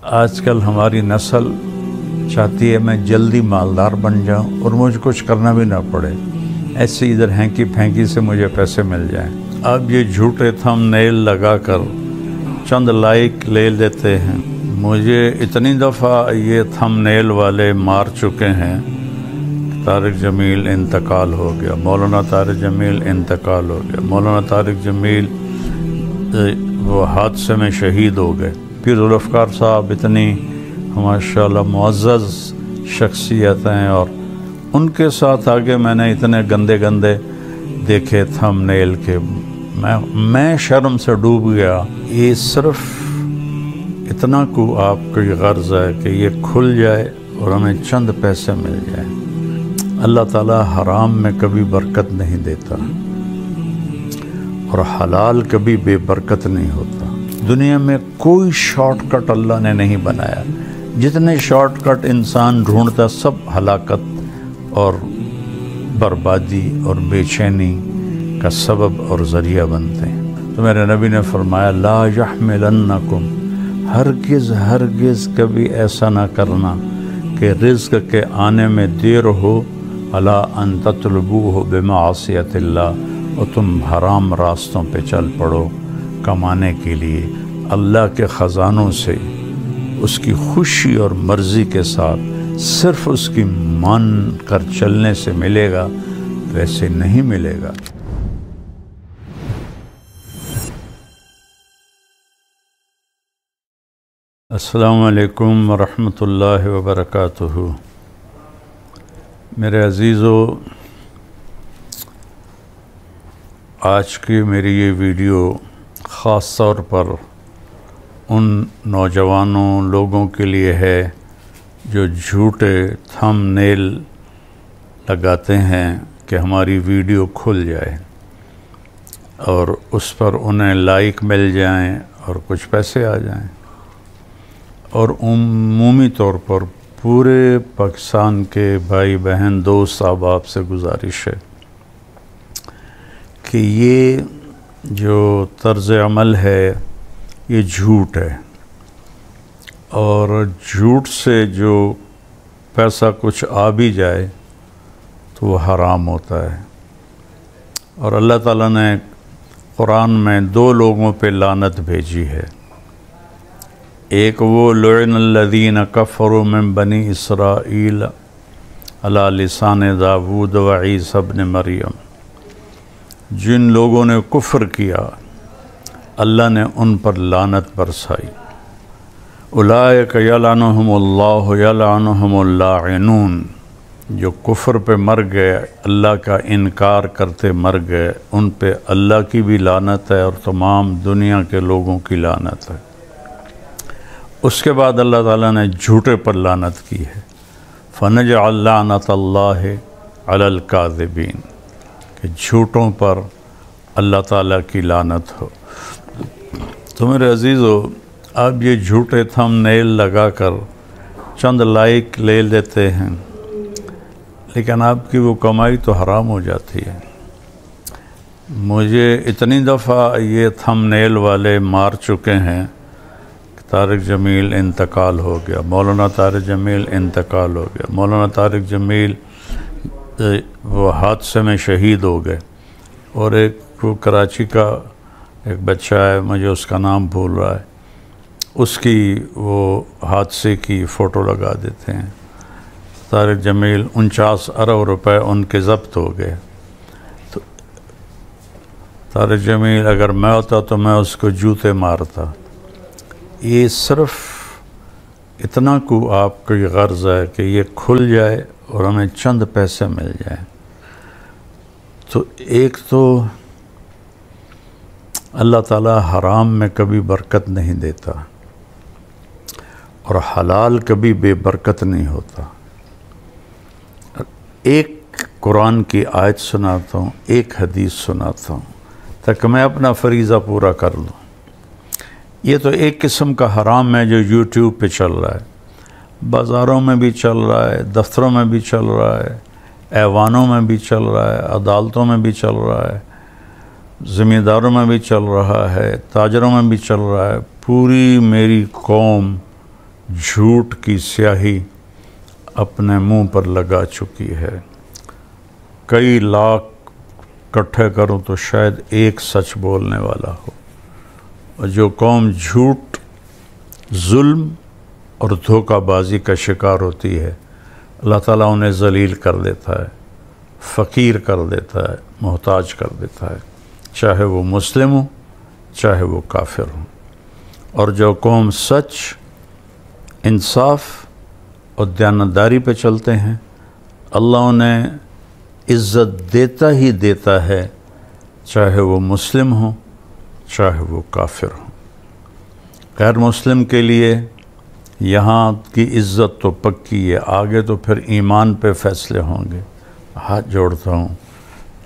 آج کل ہماری نسل چاہتی ہے میں جلدی مالدار بن جاؤں اور مجھے کچھ کرنا بھی نہ پڑے، ایسے ادھر ہینکی پھینکی سے مجھے پیسے مل جائیں۔ اب یہ جھوٹے تھم نیل لگا کر چند لائک لے لیتے ہیں۔ مجھے اتنی دفعہ یہ تھم نیل والے مار چکے ہیں۔ طارق جمیل انتقال ہو گیا، مولانا طارق جمیل انتقال ہو گیا، مولانا طارق جمیل وہ حادثے میں شہید ہو گئے۔ پیر ذوالفقار صاحب اتنی ماشاءاللہ معزز شخصیت ہیں، اور ان کے ساتھ آگے میں نے اتنے گندے گندے دیکھے تھم نیل کے میں شرم سے ڈوب گیا۔ یہ صرف اتنا کو آپ کی غرض ہے کہ یہ کھل جائے اور ہمیں چند پیسے مل جائیں۔ اللہ تعالیٰ حرام میں کبھی برکت نہیں دیتا اور حلال کبھی بے برکت نہیں ہوتا۔ دنیا میں کوئی شارٹ کٹ اللہ نے نہیں بنایا۔ جتنے شارٹ کٹ انسان ڈھونڈتا سب ہلاکت اور بربادی اور بے چینی کا سبب اور ذریعہ بنتے ہیں۔ تو میرے نبی نے فرمایا لا یحملنکم، ہرگز ہرگز کبھی ایسا نہ کرنا کہ رزق کے آنے میں دیر ہو، الا ان تطلبوہ بمعصیت اللہ، اور تم حرام راستوں پہ چل پڑو کمانے کے لیے۔ اللہ کے خزانوں سے اس کی خوشی اور مرضی کے ساتھ صرف اس کی مان کر چلنے سے ملے گا، ویسے نہیں ملے گا۔ السلام علیکم ورحمۃ اللہ وبرکاتہ۔ میرے عزیزو، آج کی میری یہ ویڈیو خاص طور پر ان نوجوانوں لوگوں کے لیے ہے جو جھوٹے تھم نیل لگاتے ہیں کہ ہماری ویڈیو کھل جائے اور اس پر انہیں لائک مل جائیں اور کچھ پیسے آ جائیں۔ اور عمومی طور پر پورے پاکستان کے بھائی بہن دوست احباب سے گزارش ہے کہ یہ جو طرز عمل ہے یہ جھوٹ ہے، اور جھوٹ سے جو پیسہ کچھ آ بھی جائے تو وہ حرام ہوتا ہے۔ اور اللہ تعالیٰ نے قرآن میں دو لوگوں پہ لعنت بھیجی ہے۔ ایک وہ لعن الذین کفروا من بنی اسرائیل علی لسان داود و عیسی ابن مریم، جن لوگوں نے کفر کیا اللہ نے ان پر لعنت برسائی۔ اولئک یلعنہم اللہ یلعنہم اللاعنون، جو کفر پہ مر گئے، اللہ کا انکار کرتے مر گئے، ان پہ اللہ کی بھی لعنت ہے اور تمام دنیا کے لوگوں کی لعنت ہے۔ اس کے بعد اللہ تعالیٰ نے جھوٹے پر لعنت کی ہے، فنجعل لعنت اللہ علی الکاذبین، کہ جھوٹوں پر اللہ تعالیٰ کی لعنت ہو۔ تو میرے عزیزو، اب یہ جھوٹے تھم نیل لگا کر چند لائک لے لیتے ہیں، لیکن آپ کی وہ کمائی تو حرام ہو جاتی ہے۔ مجھے اتنی دفعہ یہ تھم نیل والے مار چکے ہیں۔ طارق جمیل انتقال ہو گیا، مولانا طارق جمیل انتقال ہو گیا، مولانا طارق جمیل وہ حادثے میں شہید ہو گئے۔ اور ایک وہ کراچی کا ایک بچہ ہے، مجھے اس کا نام بھول رہا ہے، اس کی وہ حادثے کی فوٹو لگا دیتے ہیں۔ طارق جمیل 49 ارب روپے ان کے ضبط ہو گئے۔ تو طارق جمیل اگر میں ہوتا تو میں اس کو جوتے مارتا۔ یہ صرف اتنا کو آپ کی غرض ہے کہ یہ کھل جائے اور ہمیں چند پیسے مل جائیں۔ تو ایک تو اللہ تعالیٰ حرام میں کبھی برکت نہیں دیتا اور حلال کبھی بے برکت نہیں ہوتا۔ ایک قرآن کی آیت سناتا ہوں، ایک حدیث سناتا ہوں تاکہ میں اپنا فریضہ پورا کر لوں۔ یہ تو ایک قسم کا حرام ہے جو یوٹیوب پہ چل رہا ہے، بازاروں میں بھی چل رہا ہے، دفتروں میں بھی چل رہا ہے، ایوانوں میں بھی چل رہا ہے، عدالتوں میں بھی چل رہا ہے، زمینداروں میں بھی چل رہا ہے، تاجروں میں بھی چل رہا ہے۔ پوری میری قوم جھوٹ کی سیاہی اپنے منہ پر لگا چکی ہے۔ کئی لاکھ اکٹھے کروں تو شاید ایک سچ بولنے والا ہو، اور جو قوم جھوٹ، ظلم اور دھوکہ بازی کا شکار ہوتی ہے، اللہ تعالیٰ انہیں ذلیل کر دیتا ہے، فقیر کر دیتا ہے، محتاج کر دیتا ہے، چاہے وہ مسلم ہو چاہے وہ کافر ہو۔ اور جو قوم سچ، انصاف اور دیانتداری پہ چلتے ہیں، اللہ انہیں عزت دیتا ہی دیتا ہے، چاہے وہ مسلم ہو چاہے وہ کافر ہو۔ غیر مسلم کے لیے یہاں کی عزت تو پکی ہے، آگے تو پھر ایمان پہ فیصلے ہوں گے۔ ہاتھ جوڑتا ہوں،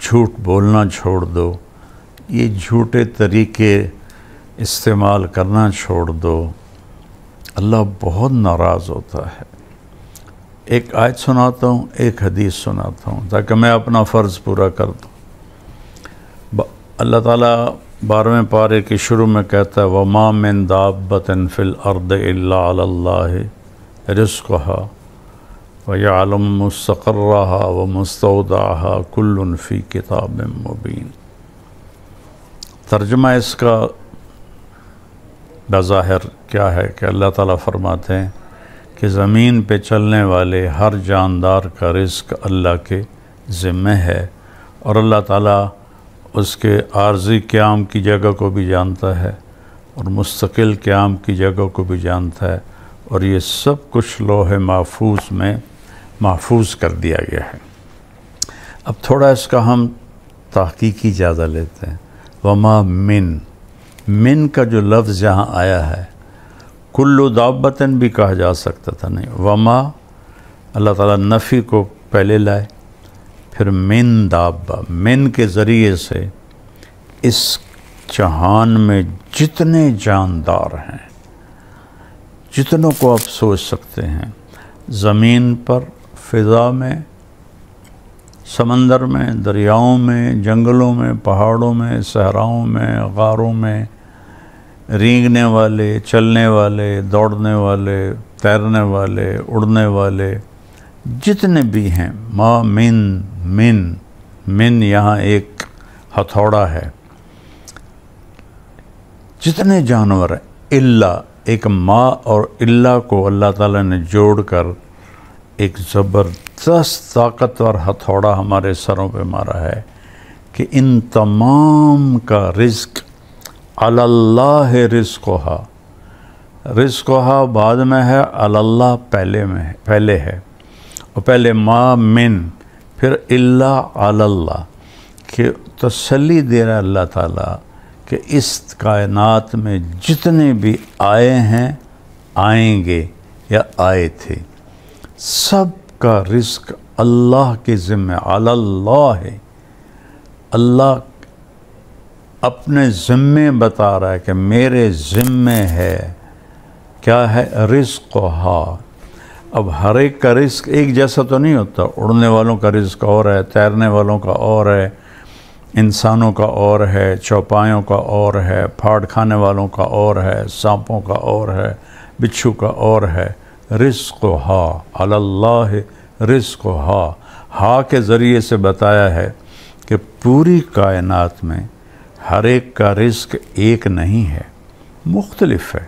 جھوٹ بولنا چھوڑ دو، یہ جھوٹے طریقے استعمال کرنا چھوڑ دو، اللہ بہت ناراض ہوتا ہے۔ ایک آیت سناتا ہوں، ایک حدیث سناتا ہوں تاکہ میں اپنا فرض پورا کر دوں۔ اللہ تعالیٰ 12ویں پارے کے شروع میں کہتا ہے وَمَا مِن دَابَّةٍ فِي الْأَرْضِ إِلَّا عَلَى اللَّهِ رِزْقُهَا وَيَعْلَمُ مُسْتَقَرَّهَا وَمُسْتَوْدَعَهَا كُلٌّ فِي كِتَابٍ مُبِينٍ۔ ترجمہ اس کا بظاہر کیا ہے کہ اللہ تعالیٰ فرماتے ہیں کہ زمین پہ چلنے والے ہر جاندار کا رزق اللہ کے ذمہ ہے، اور اللہ تعالیٰ اس کے عارضی قیام کی جگہ کو بھی جانتا ہے اور مستقل قیام کی جگہ کو بھی جانتا ہے، اور یہ سب کچھ لوح محفوظ میں محفوظ کر دیا گیا ہے۔ اب تھوڑا اس کا ہم تحقیقی جائزہ لیتے ہیں۔ وما من کا جو لفظ یہاں آیا ہے، کلو دابتن بھی کہا جا سکتا تھا، نہیں، وما اللہ تعالیٰ نفی کو پہلے لائے، پھر من دابہ، من کے ذریعے سے اس جہان میں جتنے جاندار ہیں، جتنوں کو آپ سوچ سکتے ہیں، زمین پر، فضا میں، سمندر میں، دریاؤں میں، جنگلوں میں، پہاڑوں میں، صحراؤں میں، غاروں میں، رینگنے والے، چلنے والے، دوڑنے والے، تیرنے والے، اڑنے والے، جتنے بھی ہیں، ما من یہاں ایک ہتھوڑا ہے، جتنے جانور ہیں، الا، ایک ما اور الا کو اللہ تعالیٰ نے جوڑ کر ایک زبردست طاقتور ہتھوڑا ہمارے سروں پہ مارا ہے کہ ان تمام کا رزق علی اللہ رزقہا، رزقہا بعد میں ہے، علی اللہ پہلے ہے، اور پہلے ما من، پھر الا علی اللہ، کہ تسلی دے رہا اللہ تعالیٰ کہ اس کائنات میں جتنے بھی آئے ہیں، آئیں گے یا آئے تھے، سب کا رزق اللہ کے ذمہ، علی اللہ ہے۔ اللہ اپنے ذمے بتا رہا ہے کہ میرے ذمے ہے، کیا ہے؟ رزقہا۔ اب ہر ایک کا رزق ایک جیسا تو نہیں ہوتا، اڑنے والوں کا رزق اور ہے، تیرنے والوں کا اور ہے، انسانوں کا اور ہے، چوپایوں کا اور ہے، پھاڑ کھانے والوں کا اور ہے، سانپوں کا اور ہے، بچھو کا اور ہے۔ رزقہا، علی اللہ رزقہا، ہا کے ذریعے سے بتایا ہے کہ پوری کائنات میں ہر ایک کا رزق ایک نہیں ہے، مختلف ہے،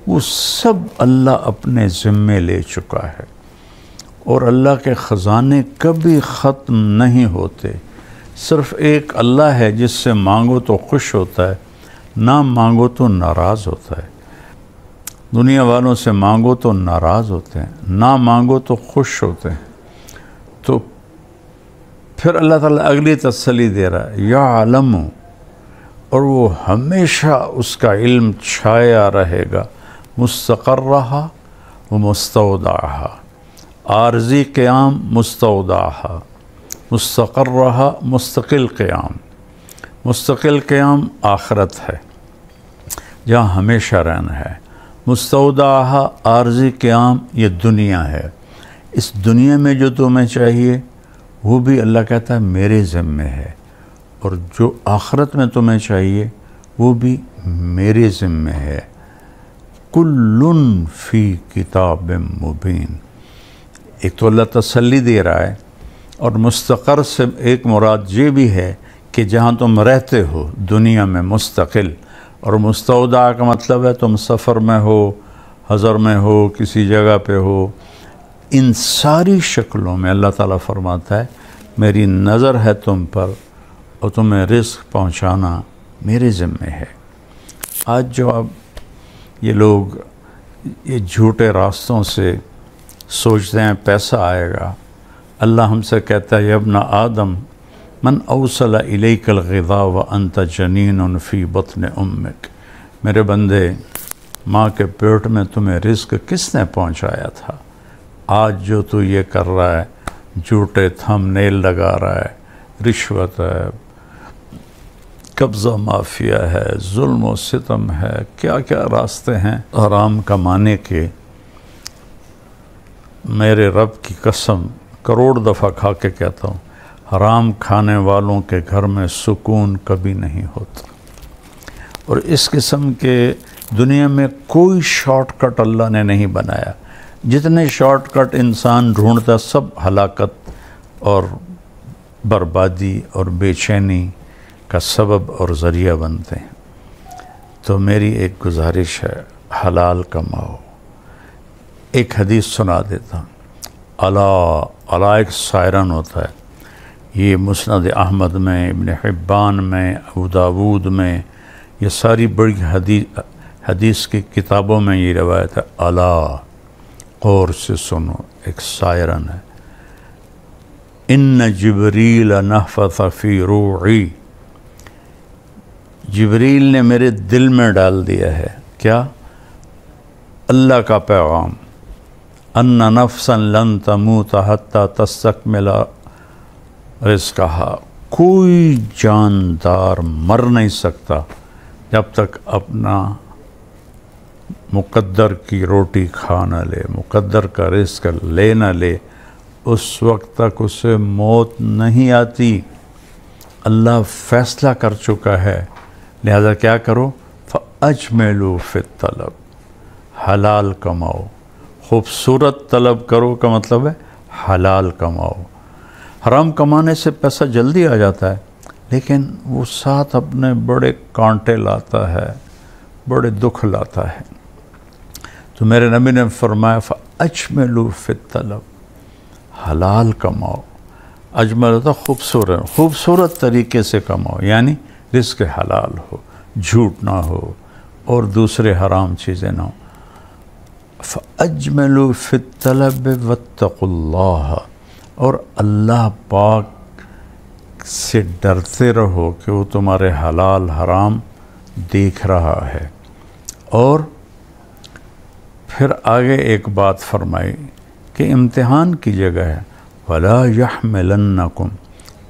وہ سب اللہ اپنے ذمے لے چکا ہے، اور اللہ کے خزانے کبھی ختم نہیں ہوتے۔ صرف ایک اللہ ہے جس سے مانگو تو خوش ہوتا ہے، نہ مانگو تو ناراض ہوتا ہے۔ دنیا والوں سے مانگو تو ناراض ہوتے ہیں، نہ مانگو تو خوش ہوتے ہیں۔ تو پھر اللہ تعالیٰ اگلی تسلی دے رہا ہے، یعلم، اور وہ ہمیشہ اس کا علم چھایا رہے گا، مستقرہا و مستودعہا، عارضی قیام، مستودعہا، مستقرہا مستقل قیام، مستقل قیام آخرت ہے جہاں ہمیشہ رہنا ہے، مستودعہا عارضی قیام یہ دنیا ہے، اس دنیا میں جو تمہیں چاہیے وہ بھی اللہ کہتا ہے میرے ذمہ ہے، اور جو آخرت میں تمہیں چاہیے وہ بھی میرے ذمہ ہے۔ کل فی کتاب مبین۔ ایک تو اللہ تسلی دے رہا ہے، اور مستقر سے ایک مراد یہ بھی ہے کہ جہاں تم رہتے ہو دنیا میں مستقل، اور مستودع کا مطلب ہے تم سفر میں ہو، حضر میں ہو، کسی جگہ پہ ہو، ان ساری شکلوں میں اللہ تعالیٰ فرماتا ہے میری نظر ہے تم پر، اور تمہیں رزق پہنچانا میرے ذمے ہے۔ آج جو اب یہ لوگ یہ جھوٹے راستوں سے سوچتے ہیں پیسہ آئے گا، اللہ ہم سے کہتا ہے یا ابن آدم من اوصل الیک الغذاء وانت جنین فی بطن امک، میرے بندے ماں کے پیٹ میں تمہیں رزق کس نے پہنچایا تھا؟ آج جو تو یہ کر رہا ہے، جھوٹے تھم نیل لگا رہا ہے، رشوت ہے، قبضہ مافیا ہے، ظلم و ستم ہے، کیا کیا راستے ہیں حرام کمانے کے، میرے رب کی قسم کروڑ دفعہ کھا کے کہتا ہوں حرام کھانے والوں کے گھر میں سکون کبھی نہیں ہوتا۔ اور اس قسم کے دنیا میں کوئی شارٹ کٹ اللہ نے نہیں بنایا، جتنے شارٹ کٹ انسان ڈھونڈتا سب ہلاکت اور بربادی اور بے چینی کا سبب اور ذریعہ بنتے ہیں۔ تو میری ایک گزارش ہے، حلال کماؤ۔ ایک حدیث سنا دیتا ہوں، الا ایک سائرن ہوتا ہے، یہ مسند احمد میں، ابن حبان میں، ابو داود میں، یہ ساری بڑی حدیث کی کتابوں میں یہ روایت ہے، الا غور سے سنو، ایک سائرن ہے، ان جبریل نفث فی روعی، جبریل نے میرے دل میں ڈال دیا ہے کیا؟ اللہ کا پیغام، ان نفسا لن تموت حتی تستکمل رزقہا، کوئی جاندار مر نہیں سکتا جب تک اپنا مقدر کی روٹی کھا نہ لے، مقدر کا رزق لے نہ لے، اس وقت تک اسے موت نہیں آتی۔ اللہ فیصلہ کر چکا ہے، لہذا کیا کرو؟ فَأَجْمِلُوا فِي الطَّلَب، حلال کماؤ، خوبصورت طلب کرو کا مطلب ہے حلال کماؤ۔ حرام کمانے سے پیسہ جلدی آ جاتا ہے، لیکن وہ ساتھ اپنے بڑے کانٹے لاتا ہے، بڑے دکھ لاتا ہے۔ تو میرے نبی نے فرمایا فَأَجْمِلُوا فِي الطَّلَب، حلال کماؤ۔ اجمل ہوتا خوبصورت طریقے سے کماؤ، یعنی رزق حلال ہو، جھوٹ نہ ہو اور دوسرے حرام چیزیں نہ ہو۔ فَأَجْمِلُوا فِي الطَّلَبِ وَاتَّقُوا اللَّهَ، اور اللہ پاک سے ڈرتے رہو کہ وہ تمہارے حلال حرام دیکھ رہا ہے۔ اور پھر آگے ایک بات فرمائی کہ امتحان کی جگہ ہے، وَلَا يَحْمِلَنَّكُمْ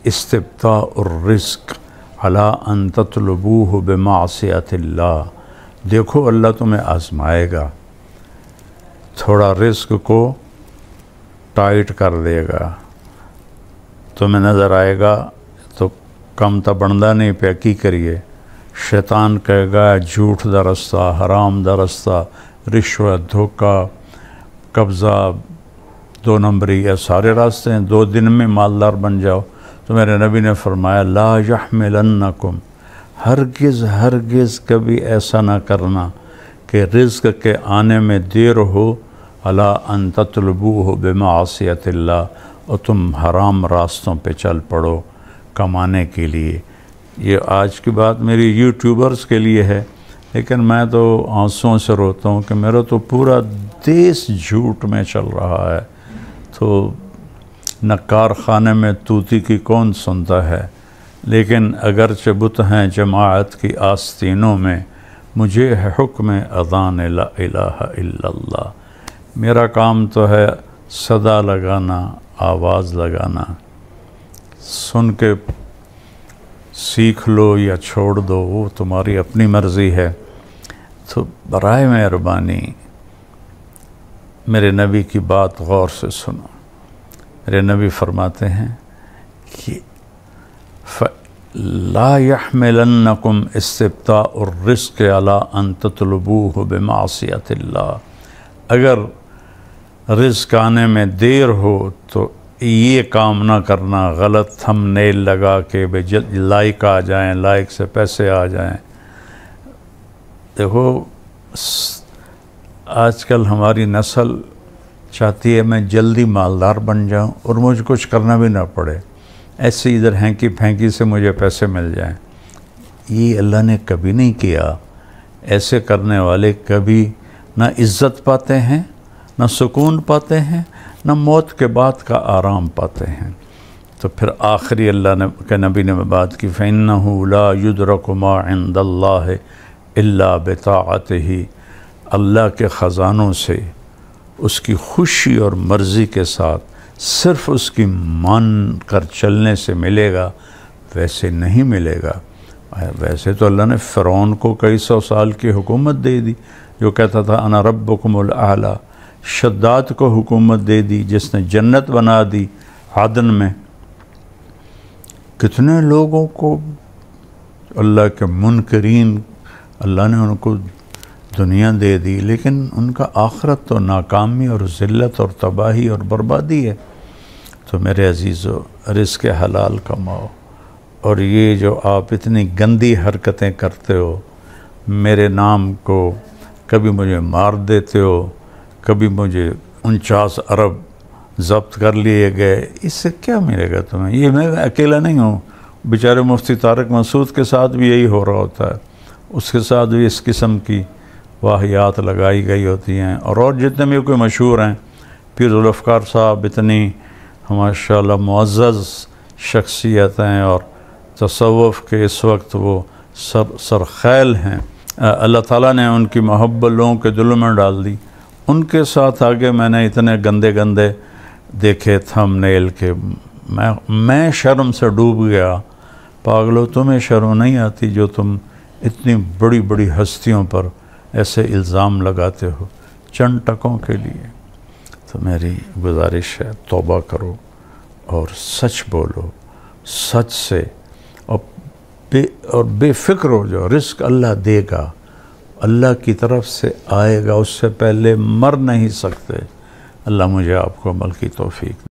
اسْتِبْطَاءُ الرِّزْقِ عَلَىٰ أَن تَطْلُبُوهُ بِمَعْصِيَةِ اللَّهِ، دیکھو اللہ تمہیں آزمائے گا، تھوڑا رزق کو ٹائٹ کر دے گا، تمہیں نظر آئے گا تو کم تا بندہ نہیں پہ کی کریے، شیطان کہے گا جھوٹ دا رستہ، حرام دا رستہ، رشوت، دھوکہ، قبضہ، دو نمبری، یہ سارے راستے ہیں، 2 دن میں مالدار بن جاؤ۔ تو میرے نبی نے فرمایا لا یحملنکم، ہرگز کبھی ایسا نہ کرنا کہ رزق کے آنے میں دیر ہو، الا ان تطلبوہ بمعصیت اللہ، اور تم حرام راستوں پہ چل پڑو کمانے کے لیے۔ یہ آج کی بات میری یوٹیوبرز کے لیے ہے، لیکن میں تو آنسوؤں سے روتا ہوں کہ میرا تو پورا دیس جھوٹ میں چل رہا ہے، تو نہ کارخانے میں طوطی کی کون سنتا ہے، لیکن اگرچہ بت ہیں جماعت کی آستینوں میں، مجھے ہے حکم اذان لا الہ الا اللہ، میرا کام تو ہے صدا لگانا، آواز لگانا، سن کے سیکھ لو یا چھوڑ دو، وہ تمہاری اپنی مرضی ہے۔ تو برائے مہربانی میرے نبی کی بات غور سے سنو۔ میرے نبی فرماتے ہیں کہ لا يحملنکم استبطاء الرزق علی ان تطلبوہ بمعصیت اللہ، اگر رزق آنے میں دیر ہو تو یہ کام نہ کرنا غلط تھم نیل لگا کے لائق آ جائیں، لائق سے پیسے آ جائیں۔ دیکھو آج کل ہماری نسل چاہتی ہے میں جلدی مالدار بن جاؤں اور مجھے کچھ کرنا بھی نہ پڑے، ایسے ادھر ہینکی پھینکی سے مجھے پیسے مل جائیں۔ یہ اللہ نے کبھی نہیں کیا۔ ایسے کرنے والے کبھی نہ عزت پاتے ہیں، نہ سکون پاتے ہیں، نہ موت کے بعد کا آرام پاتے ہیں۔ تو پھر آخری اللہ کے نبی نے بات کی فَإِنَّهُ لَا يُدْرَكُ مَا عِنْدَ اللَّهِ إِلَّا بِطَاعَتِهِ، اللہ کے خزانوں سے اس کی خوشی اور مرضی کے ساتھ صرف اس کی مان کر چلنے سے ملے گا، ویسے نہیں ملے گا۔ ویسے تو اللہ نے فرعون کو کئی سو سال کی حکومت دے دی، جو کہتا تھا انا ربکم الاعلی۔ شداد کو حکومت دے دی جس نے جنت بنا دی عدن میں۔ کتنے لوگوں کو اللہ کے منکرین اللہ نے ان کو دنیا دے دی، لیکن ان کا آخرت تو ناکامی اور ذلت اور تباہی اور بربادی ہے۔ تو میرے عزیزو، رزق حلال کماؤ، اور یہ جو آپ اتنی گندی حرکتیں کرتے ہو، میرے نام کو کبھی مجھے مار دیتے ہو، کبھی مجھے 49 ارب ضبط کر لیے گئے، اس سے کیا ملے گا تمہیں؟ یہ میں اکیلا نہیں ہوں، بیچارے مفتی طارق مسعود کے ساتھ بھی یہی ہو رہا ہوتا ہے، اس کے ساتھ بھی اس قسم کی واہیات لگائی گئی ہوتی ہیں، اور جتنے بھی کوئی مشہور ہیں، پیر ذوالفقار صاحب اتنی ماشاءاللہ معزز شخصیت ہیں، اور تصوف کے اس وقت وہ سرخیل ہیں، اللہ تعالیٰ نے ان کی محبت لوگوں کے دلوں میں ڈال دی۔ ان کے ساتھ آگے میں نے اتنے گندے گندے دیکھے تھم نیل کے، میں شرم سے ڈوب گیا۔ پاگلو، تمہیں شرم نہیں آتی جو تم اتنی بڑی بڑی ہستیوں پر ایسے الزام لگاتے ہو چند ٹکوں کے لیے؟ تو میری گزارش ہے توبہ کرو اور سچ بولو، سچ سے، اور بے فکر ہو جو رزق اللہ دے گا، اللہ کی طرف سے آئے گا، اس سے پہلے مر نہیں سکتے۔ اللہ مجھے آپ کو عمل کی توفیق